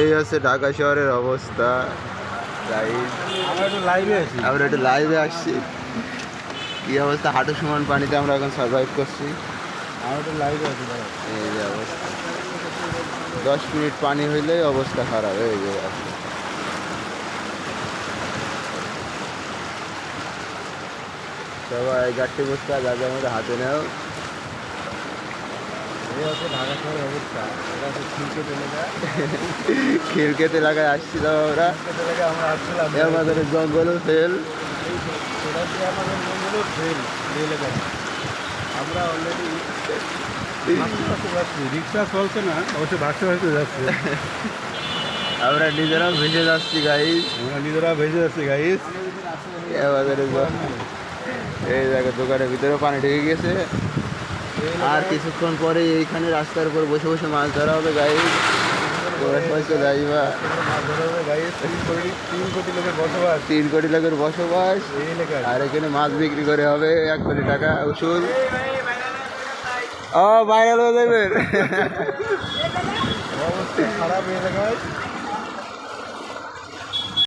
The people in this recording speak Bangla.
এই হচ্ছে ঢাকা শহরের অবস্থা। আমরা একটু লাইভে আসছি। কি অবস্থা, হাঁটু সমান পানিতে আমরা এখন সার্ভাইভ করছি। এই যে অবস্থা, 10 মিনিট পানি হইলেই অবস্থা খারাপ হয়ে যায়। সবাই গাঠি বস্তা যাদের মধ্যে হাতে নেও। খিলকেত এলাকায় আসছিলাম আমরা, আমাদের জঙ্গলও ফেল। আমরা অলরেডি রিক্সা চলছে না, অবশ্যই ভাসতে ভাসতে যাচ্ছে। আমরা নিজেরাও ভেসে যাচ্ছি গাইস, আমাদের এই জায়গা দোকানের ভিতরে পানি ঢেকে গেছে। আর কিছুক্ষণ পরে এইখানে রাস্তার উপর বসে বসে মাছ ধরা হবে গাইস। তোমরা সবাই চলে আসবা। 3 কোটি লোকের বসবাস, আর এখানে মাছ বিক্রি করে হবে 1 কোটি টাকা উসুল। ও ভাইরাল হয়ে যাবে। অবস্থা খারাপ এই জায়গায়।